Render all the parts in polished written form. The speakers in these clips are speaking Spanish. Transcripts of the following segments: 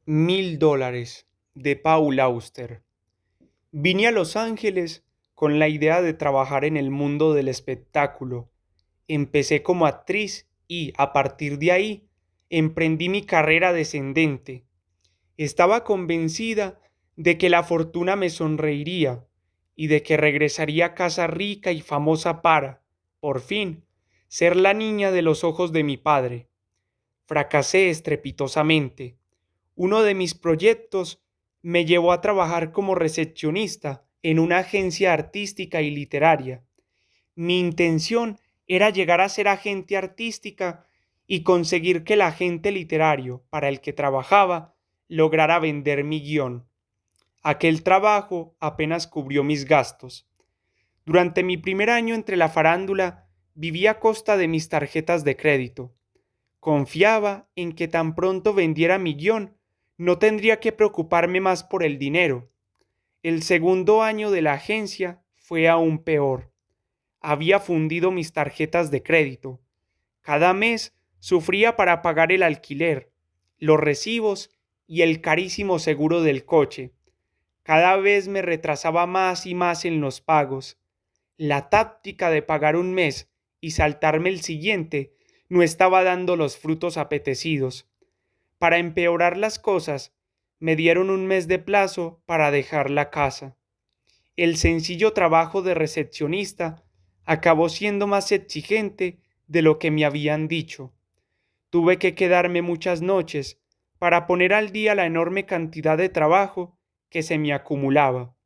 $1000 de Paul Auster. Vine a Los Ángeles con la idea de trabajar en el mundo del espectáculo. Empecé como actriz y, a partir de ahí, emprendí mi carrera descendente. Estaba convencida de que la fortuna me sonreiría y de que regresaría a casa rica y famosa para, por fin, ser la niña de los ojos de mi padre. Fracasé estrepitosamente. Uno de mis proyectos me llevó a trabajar como recepcionista en una agencia artística y literaria. Mi intención era llegar a ser agente artística y conseguir que el agente literario para el que trabajaba lograra vender mi guión. Aquel trabajo apenas cubrió mis gastos. Durante mi primer año entre la farándula viví a costa de mis tarjetas de crédito. Confiaba en que tan pronto vendiera mi guión, no tendría que preocuparme más por el dinero. El segundo año de la agencia fue aún peor. Había fundido mis tarjetas de crédito. Cada mes sufría para pagar el alquiler, los recibos y el carísimo seguro del coche. Cada vez me retrasaba más y más en los pagos. La táctica de pagar un mes y saltarme el siguiente no estaba dando los frutos apetecidos. Para empeorar las cosas, me dieron un mes de plazo para dejar la casa. El sencillo trabajo de recepcionista acabó siendo más exigente de lo que me habían dicho. Tuve que quedarme muchas noches para poner al día la enorme cantidad de trabajo que se me acumulaba.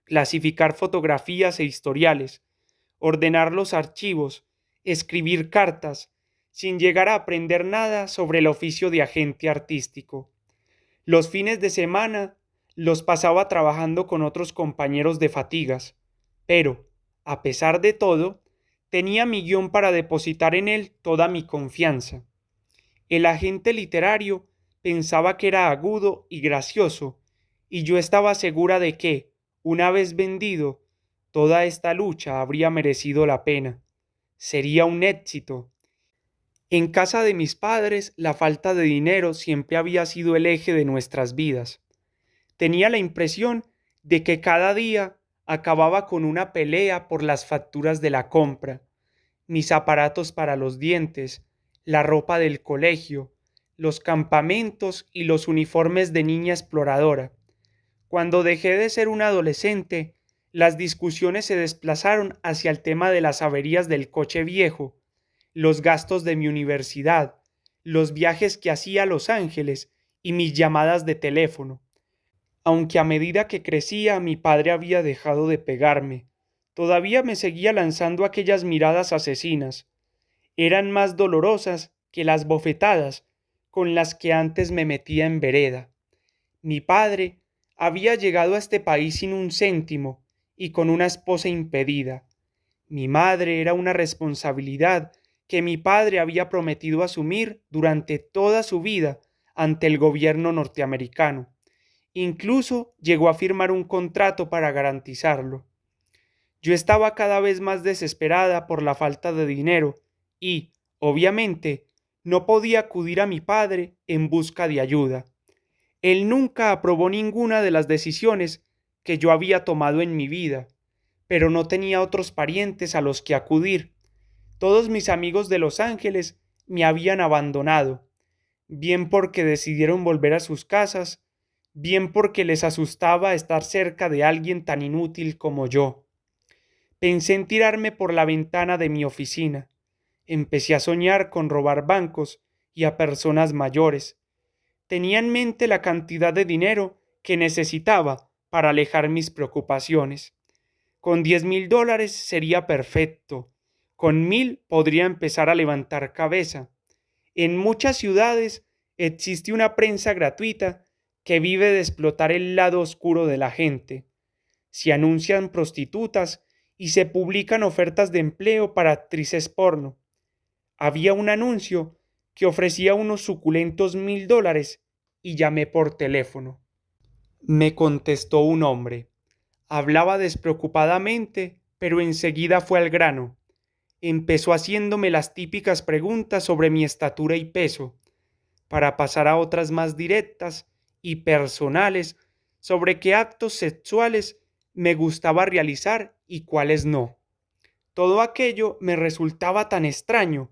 Clasificar fotografías e historiales, ordenar los archivos, escribir cartas, sin llegar a aprender nada sobre el oficio de agente artístico. Los fines de semana los pasaba trabajando con otros compañeros de fatigas, pero, a pesar de todo, tenía mi guión para depositar en él toda mi confianza. El agente literario pensaba que era agudo y gracioso, y yo estaba segura de que, una vez vendido, toda esta lucha habría merecido la pena. Sería un éxito. En casa de mis padres, la falta de dinero siempre había sido el eje de nuestras vidas. Tenía la impresión de que cada día acababa con una pelea por las facturas de la compra, mis aparatos para los dientes, la ropa del colegio, los campamentos y los uniformes de niña exploradora. Cuando dejé de ser un adolescente, las discusiones se desplazaron hacia el tema de las averías del coche viejo, los gastos de mi universidad, los viajes que hacía a Los Ángeles y mis llamadas de teléfono. Aunque a medida que crecía mi padre había dejado de pegarme, todavía me seguía lanzando aquellas miradas asesinas. Eran más dolorosas que las bofetadas con las que antes me metía en vereda. Mi padre había llegado a este país sin un céntimo y con una esposa impedida. Mi madre era una responsabilidad que mi padre había prometido asumir durante toda su vida ante el gobierno norteamericano. Incluso llegó a firmar un contrato para garantizarlo. Yo estaba cada vez más desesperada por la falta de dinero y, obviamente, no podía acudir a mi padre en busca de ayuda. Él nunca aprobó ninguna de las decisiones que yo había tomado en mi vida, pero no tenía otros parientes a los que acudir. Todos mis amigos de Los Ángeles me habían abandonado, bien porque decidieron volver a sus casas, bien porque les asustaba estar cerca de alguien tan inútil como yo. Pensé en tirarme por la ventana de mi oficina. Empecé a soñar con robar bancos y a personas mayores. Tenía en mente la cantidad de dinero que necesitaba para alejar mis preocupaciones. Con $10,000 sería perfecto. Con 1000 podría empezar a levantar cabeza. En muchas ciudades existe una prensa gratuita que vive de explotar el lado oscuro de la gente. Se anuncian prostitutas y se publican ofertas de empleo para actrices porno. Había un anuncio que ofrecía unos suculentos $1000 y llamé por teléfono. Me contestó un hombre. Hablaba despreocupadamente, pero enseguida fue al grano. Empezó haciéndome las típicas preguntas sobre mi estatura y peso. Para pasar a otras más directas, y personales sobre qué actos sexuales me gustaba realizar y cuáles no. Todo aquello me resultaba tan extraño.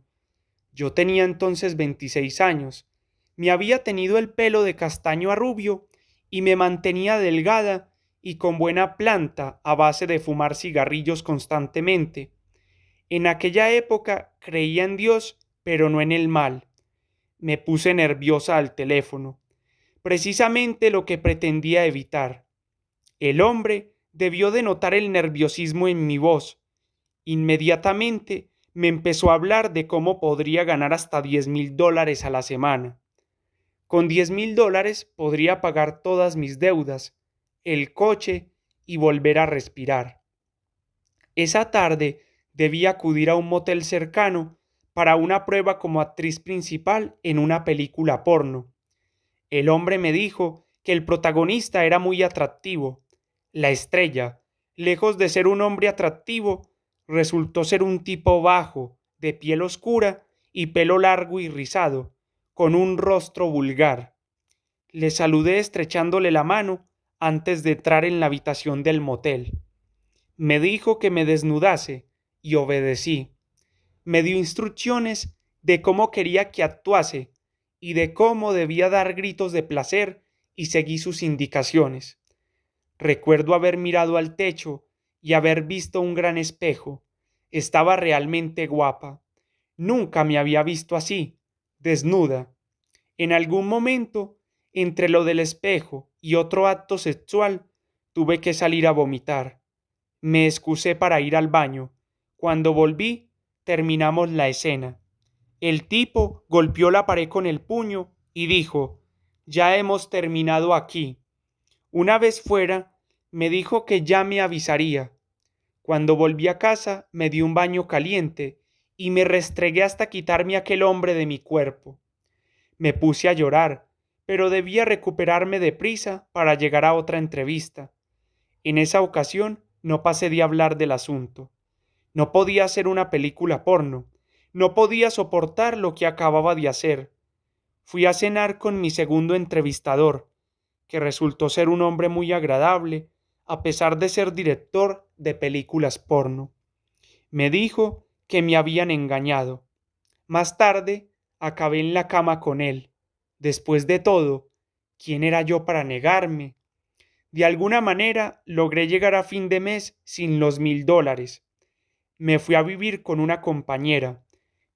Yo tenía entonces 26 años. Me había tenido el pelo de castaño a rubio y me mantenía delgada y con buena planta a base de fumar cigarrillos constantemente. En aquella época creía en Dios, pero no en el mal. Me puse nerviosa al teléfono, precisamente lo que pretendía evitar. El hombre debió de notar el nerviosismo en mi voz. Inmediatamente me empezó a hablar de cómo podría ganar hasta $10,000 a la semana. Con $10,000 podría pagar todas mis deudas, el coche y volver a respirar. Esa tarde debía acudir a un motel cercano para una prueba como actriz principal en una película porno. El hombre me dijo que el protagonista era muy atractivo. La estrella, lejos de ser un hombre atractivo, resultó ser un tipo bajo, de piel oscura y pelo largo y rizado, con un rostro vulgar. Le saludé estrechándole la mano antes de entrar en la habitación del motel. Me dijo que me desnudase y obedecí. Me dio instrucciones de cómo quería que actuase y de cómo debía dar gritos de placer y seguí sus indicaciones. Recuerdo haber mirado al techo y haber visto un gran espejo. Estaba realmente guapa. Nunca me había visto así, desnuda. En algún momento, entre lo del espejo y otro acto sexual, tuve que salir a vomitar. Me excusé para ir al baño. Cuando volví, terminamos la escena. El tipo golpeó la pared con el puño y dijo: «Ya hemos terminado aquí». Una vez fuera, me dijo que ya me avisaría. Cuando volví a casa, me di un baño caliente y me restregué hasta quitarme aquel hombre de mi cuerpo. Me puse a llorar, pero debía recuperarme deprisa para llegar a otra entrevista. En esa ocasión no pasé de hablar del asunto. No podía hacer una película porno. No podía soportar lo que acababa de hacer. Fui a cenar con mi segundo entrevistador, que resultó ser un hombre muy agradable, a pesar de ser director de películas porno. Me dijo que me habían engañado. Más tarde, acabé en la cama con él. Después de todo, ¿quién era yo para negarme? De alguna manera logré llegar a fin de mes sin los $1,000. Me fui a vivir con una compañera.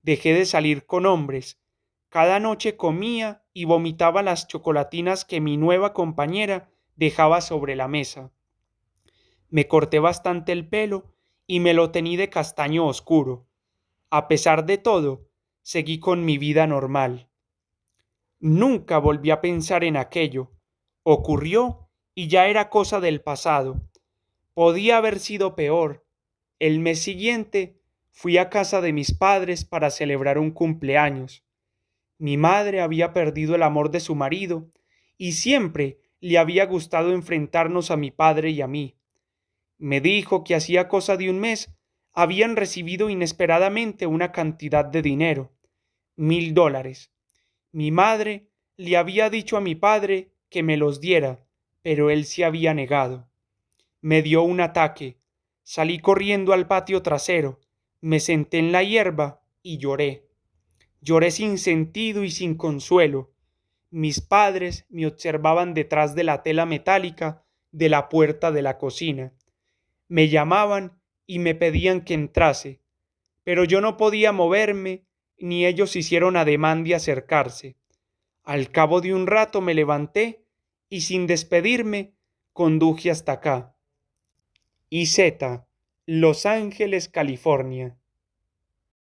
Dejé de salir con hombres. Cada noche comía y vomitaba las chocolatinas que mi nueva compañera dejaba sobre la mesa. Me corté bastante el pelo y me lo teñí de castaño oscuro. A pesar de todo, seguí con mi vida normal. Nunca volví a pensar en aquello. Ocurrió y ya era cosa del pasado. Podía haber sido peor. El mes siguiente fui a casa de mis padres para celebrar un cumpleaños. Mi madre había perdido el amor de su marido y siempre le había gustado enfrentarnos a mi padre y a mí. Me dijo que hacía cosa de un mes habían recibido inesperadamente una cantidad de dinero, $1,000. Mi madre le había dicho a mi padre que me los diera, pero él se había negado. Me dio un ataque. Salí corriendo al patio trasero, me senté en la hierba y lloré. Lloré sin sentido y sin consuelo. Mis padres me observaban detrás de la tela metálica de la puerta de la cocina. Me llamaban y me pedían que entrase, pero yo no podía moverme, ni ellos hicieron ademán de acercarse. Al cabo de un rato me levanté y sin despedirme conduje hasta acá. IZ, Los Ángeles, California.